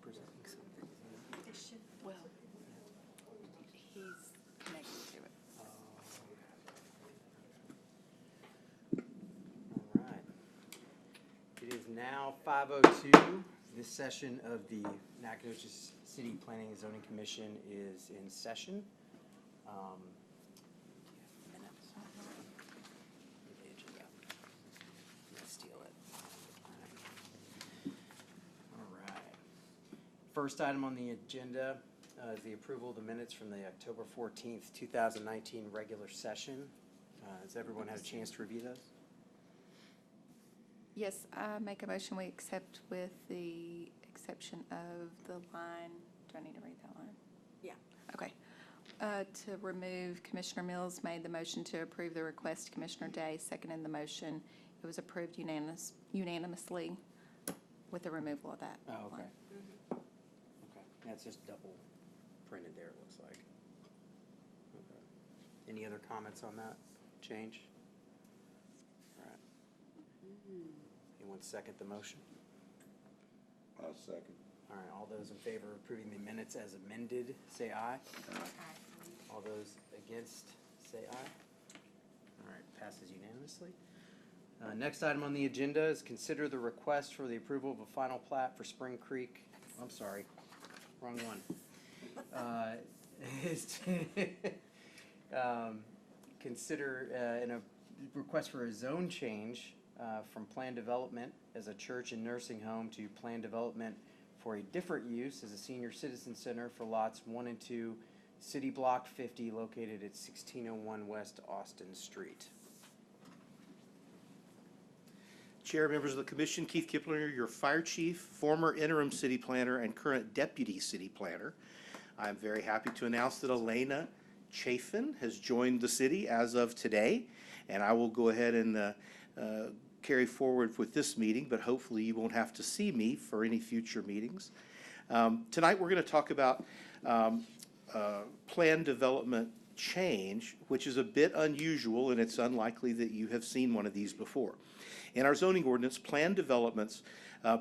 presenting something. It should, well, he's connected to it. All right. It is now 5:02. This session of the Nacogdoches City Planning and Zoning Commission is in session. Minutes. Yeah. I'm gonna steal it. All right. First item on the agenda is the approval of the minutes from the October 14th, 2019 regular session. Has everyone had a chance to review those? Yes, I make a motion we accept with the exception of the line, do I need to read that line? Yeah. Okay. To remove, Commissioner Mills made the motion to approve the request. Commissioner Day seconded the motion. It was approved unanimously with the removal of that Oh, okay. line. Okay, that's just double printed there, it looks like. Okay. Any other comments on that change? All right. Anyone second the motion? I'll second. All right, all those in favor of approving the minutes as amended, say aye. All those against, say aye. All right, passes unanimously. Next item on the agenda is consider the request for the approval of a final plat for Spring Creek. I'm sorry, wrong one. Consider in a request for a zone change from planned development as a church and nursing home to planned development for a different use as a senior citizen center for lots 1 and 2, City Block 50, located at 1601 West Austin Street. Chair, members of the commission, Keith Kiplinger, your fire chief, former interim city planner, and current deputy city planner. I'm very happy to announce that Elena Chafin has joined the city as of today, and I will go ahead and carry forward with this meeting, but hopefully you won't have to see me for any future meetings. Tonight we're going to talk about planned development change, which is a bit unusual, and it's unlikely that you have seen one of these before. In our zoning ordinance, planned developments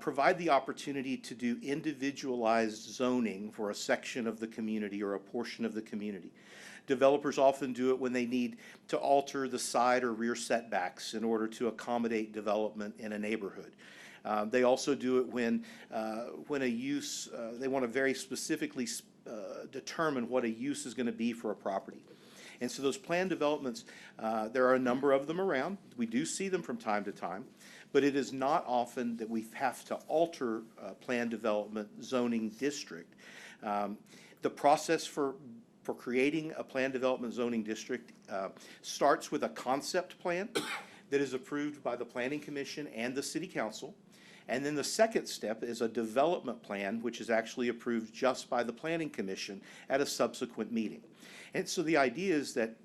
provide the opportunity to do individualized zoning for a section of the community or a portion of the community. Developers often do it when they need to alter the side or rear setbacks in order to accommodate development in a neighborhood. They also do it when a use, they want to very specifically determine what a use is going to be for a property. And so those planned developments, there are a number of them around. We do see them from time to time, but it is not often that we have to alter planned development zoning district. The process for creating a planned development zoning district starts with a concept plan that is approved by the Planning Commission and the City Council. And then the second step is a development plan, which is actually approved just by the Planning Commission at a subsequent meeting. And so the idea is that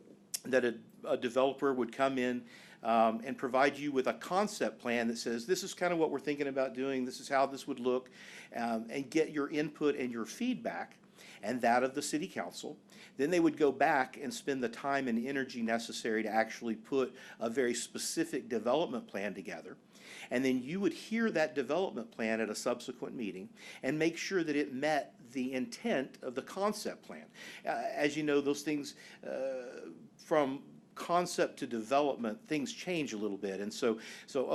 a developer would come in and provide you with a concept plan that says, this is kind of what we're thinking about doing, this is how this would look, and get your input and your feedback and that of the City Council. Then they would go back and spend the time and energy necessary to actually put a very specific development plan together. And then you would hear that development plan at a subsequent meeting and make sure that it met the intent of the concept plan. As you know, those things from concept to development, things change a little bit. And so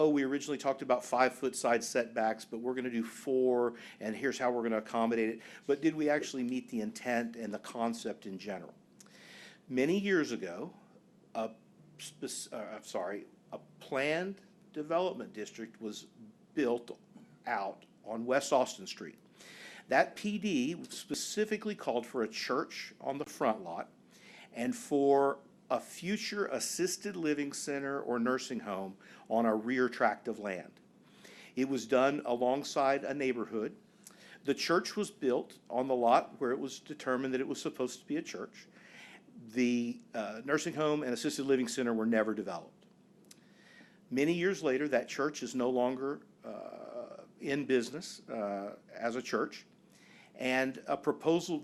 we originally talked about 5-foot side setbacks, but we're going to do 4, and here's how we're going to accommodate it. But did we actually meet the intent and the concept in general? Many years ago, a planned development district was built out on West Austin Street. That PD specifically called for a church on the front lot and for a future assisted living center or nursing home on a rear tract of land. It was done alongside a neighborhood. The church was built on the lot where it was determined that it was supposed to be a church. The nursing home and assisted living center were never developed. Many years later, that church is no longer in business as a church. And the proposal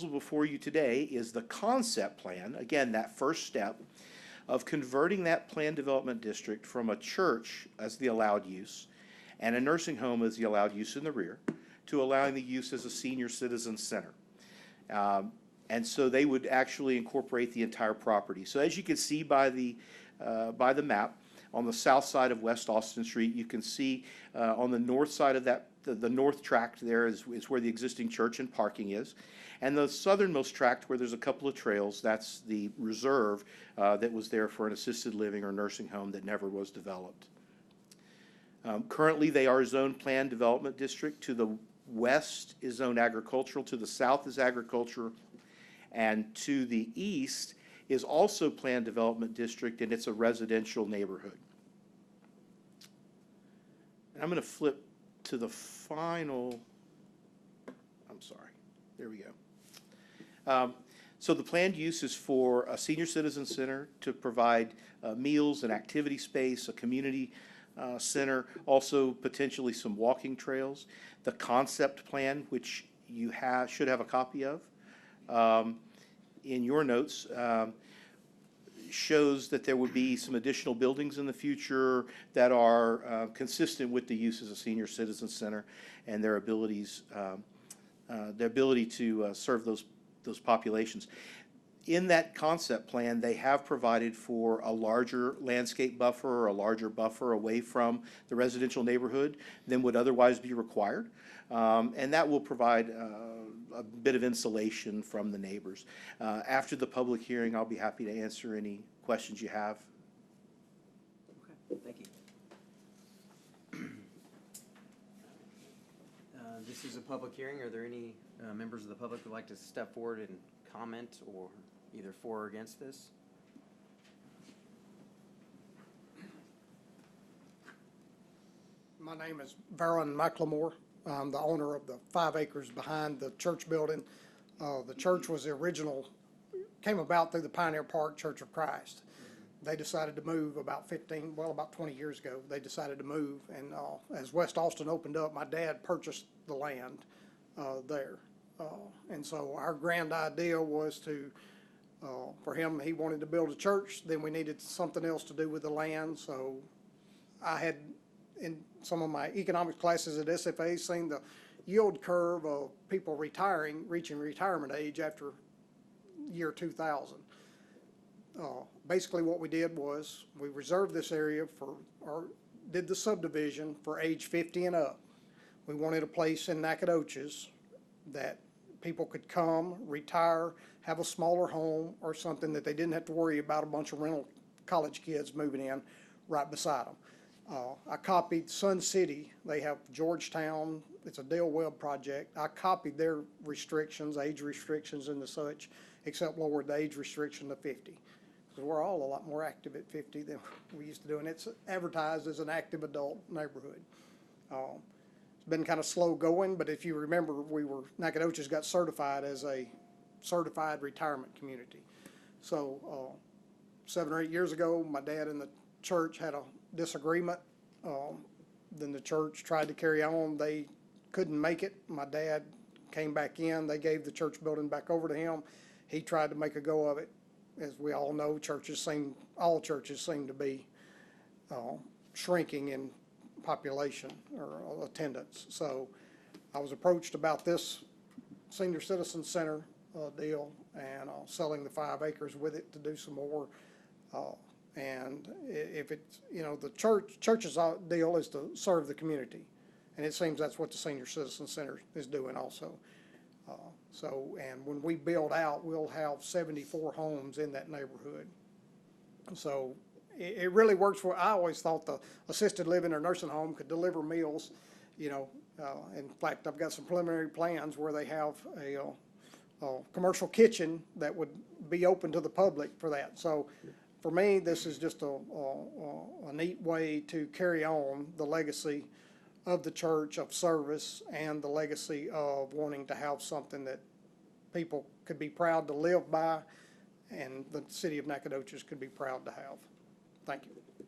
before you today is the concept plan, again, that first step of converting that planned development district from a church as the allowed use and a nursing home as the allowed use in the rear to allowing the use as a senior citizen center. And so they would actually incorporate the entire property. So as you can see by the map, on the south side of West Austin Street, you can see on the north side of that, the north tract there is where the existing church and parking is. And the southernmost tract, where there's a couple of trails, that's the reserve that was there for an assisted living or nursing home that never was developed. Currently, they are zoned planned development district. To the west is zoned agricultural, to the south is agriculture, and to the east is also planned development district, and it's a residential neighborhood. And I'm going to flip to the final, I'm sorry, there we go. So the planned use is for a senior citizen center to provide meals and activity space, a community center, also potentially some walking trails. The concept plan, which you should have a copy of in your notes, shows that there would be some additional buildings in the future that are consistent with the use as a senior citizen center and their ability to serve those populations. In that concept plan, they have provided for a larger landscape buffer or a larger buffer away from the residential neighborhood than would otherwise be required. And that will provide a bit of insulation from the neighbors. After the public hearing, I'll be happy to answer any questions you have. Okay, thank you. This is a public hearing. Are there any members of the public who would like to step forward and comment or either for or against this? My name is Baron McLemore. I'm the owner of the 5 acres behind the church building. The church was the original, came about through the Pioneer Park Church of Christ. They decided to move about 20 years ago. They decided to move, and as West Austin opened up, my dad purchased the land there. And so our grand idea was to, for him, he wanted to build a church, then we needed something else to do with the land. So I had, in some of my economics classes at SFA, seen the yield curve of people retiring, reaching retirement age after year 2000. Basically what we did was we reserved this area for, or did the subdivision for age 50 and up. We wanted a place in Nacogdoches that people could come, retire, have a smaller home or something that they didn't have to worry about a bunch of rental college kids moving in right beside them. I copied Sun City. They have Georgetown. It's a Dale Webb project. I copied their restrictions, age restrictions and the such, except lowered the age restriction to 50. Because we're all a lot more active at 50 than we used to do, and it's advertised as an active adult neighborhood. It's been kind of slow going, but if you remember, Nacogdoches got certified as a certified retirement community. So 7 or 8 years ago, my dad and the church had a disagreement. Then the church tried to carry on. They couldn't make it. My dad came back in. They gave the church building back over to him. He tried to make a go of it. As we all know, all churches seem to be shrinking in population or attendance. So I was approached about this senior citizen center deal and selling the 5 acres with it to do some more. And if it's, the church's deal is to serve the community. And it seems that's what the Senior Citizen Center is doing also. And when we build out, we'll have 74 homes in that neighborhood. So it really works for, I always thought the assisted living or nursing home could deliver meals, in fact, I've got some preliminary plans where they have a commercial kitchen that would be open to the public for that. So for me, this is just a neat way to carry on the legacy of the church of service and the legacy of wanting to have something that people could be proud to live by and the city of Nacogdoches could be proud to have. Thank you.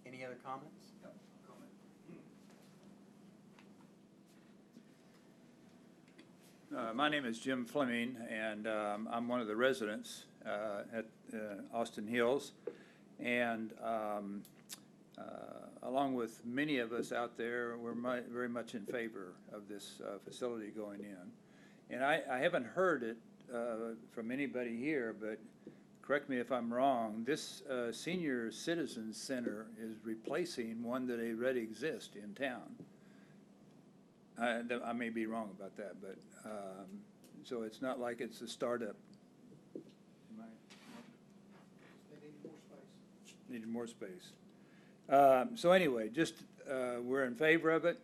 Any other comments? My name is Jim Fleming, and I'm one of the residents at Austin Hills. And along with many of us out there, we're very much in favor of this facility going in. And I haven't heard it from anybody here, but correct me if I'm wrong, this senior citizen center is replacing one that already exists in town. I may be wrong about that, but, so it's not like it's a startup. Am I- Needed more space. So anyway, just, we're in favor of it.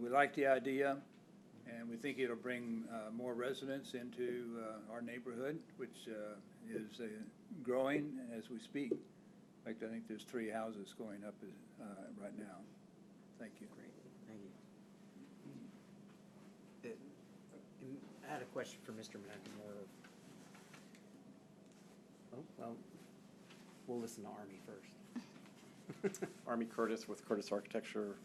We like the idea, and we think it'll bring more residents into our neighborhood, which is growing as we speak. In fact, I think there's 3 houses going up right now. Thank you. Great, thank you. I had a question for Mr. McNamara. Oh, well, we'll listen to Army first. Army Curtis with Curtis Architecture,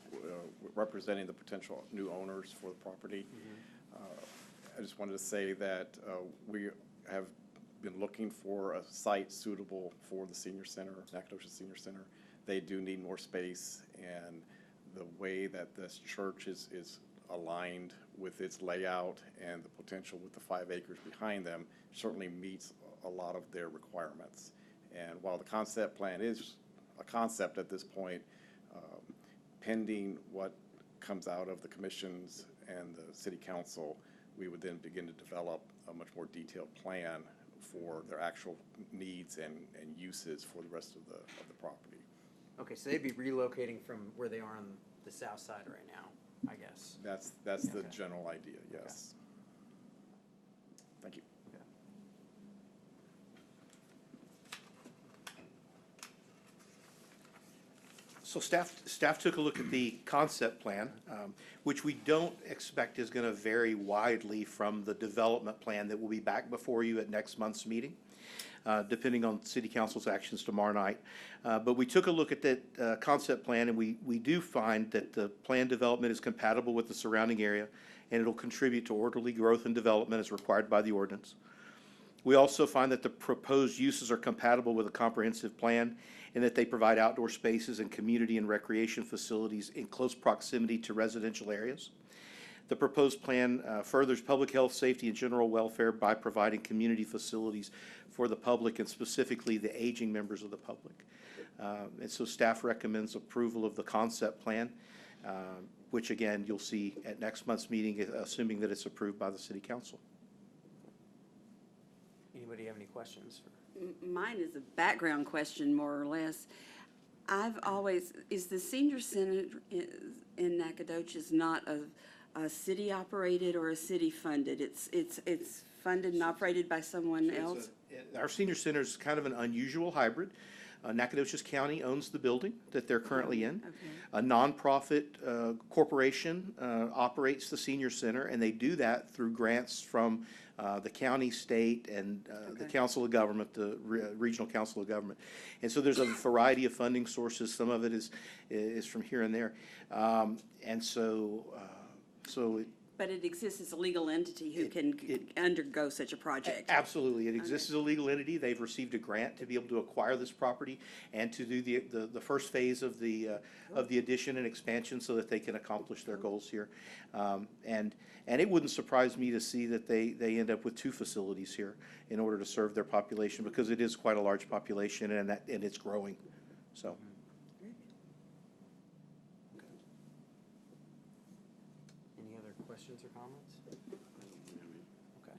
representing the potential new owners for the property. I just wanted to say that we have been looking for a site suitable for the senior center, Nacogdoches Senior Center. They do need more space, and the way that this church is aligned with its layout and the potential with the 5 acres behind them certainly meets a lot of their requirements. And while the concept plan is a concept at this point, pending what comes out of the commissions and the city council, we would then begin to develop a much more detailed plan for their actual needs and uses for the rest of the property. Okay, so they'd be relocating from where they are on the south side right now, I guess. That's the Okay. general idea, yes. Thank you. Okay. So staff took a look at the concept plan, which we don't expect is going to vary widely from the development plan that will be back before you at next month's meeting, depending on city council's actions tomorrow night. But we took a look at that concept plan, and we do find that the plan development is compatible with the surrounding area, and it'll contribute to orderly growth and development as required by the ordinance. We also find that the proposed uses are compatible with a comprehensive plan, and that they provide outdoor spaces and community and recreation facilities in close proximity to residential areas. The proposed plan furthers public health, safety, and general welfare by providing community facilities for the public, and specifically the aging members of the public. And so staff recommends approval of the concept plan, which again, you'll see at next month's meeting, assuming that it's approved by the city council. Anybody have any questions? Mine is a background question, more or less. Is the senior center in Nacogdoches not a city-operated or a city-funded? It's funded and operated by someone else? Our senior center is kind of an unusual hybrid. Nacogdoches County owns the building that they're currently in. Okay. A nonprofit corporation operates the senior center, and they do that through grants from the county, state, and the Okay. council of government, the regional council of government. And so there's a variety of funding sources. Some of it is from here and there. And so But it exists as a legal entity who can undergo such a project? absolutely, it exists as a legal entity. They've received a grant to be able to acquire this property and to do the first phase of the addition and expansion so that they can accomplish their goals here. And it wouldn't surprise me to see that they end up with 2 facilities here in order to serve their population, because it is quite a large population, and it's growing, so. Any other questions or comments? Okay.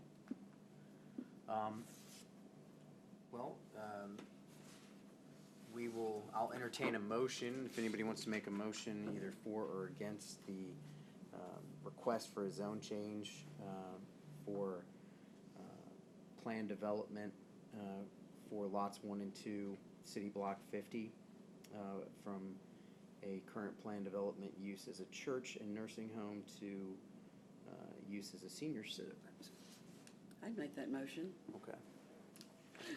I'll entertain a motion, if anybody wants to make a motion either for or against the request for a zone change for plan development for lots 1 and 2, City Block 50, from a current plan development use as a church and nursing home to use as a senior center. I'd make that motion. Okay.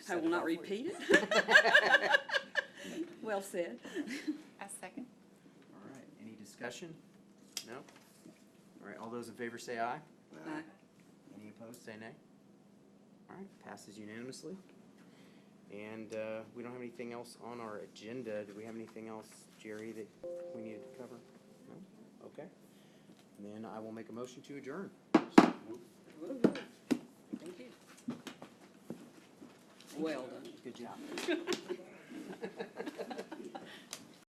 I will not repeat it. Well said. I second. All right, any discussion? No? All right, all those in favor say aye. Aye. Any opposed, say nay. All right, passes unanimously. And we don't have any anything else on our agenda. Do we have anything else, Jerry, that we needed to cover? No? Okay. Then I will make a motion to adjourn. Thank you. Well done. Good job.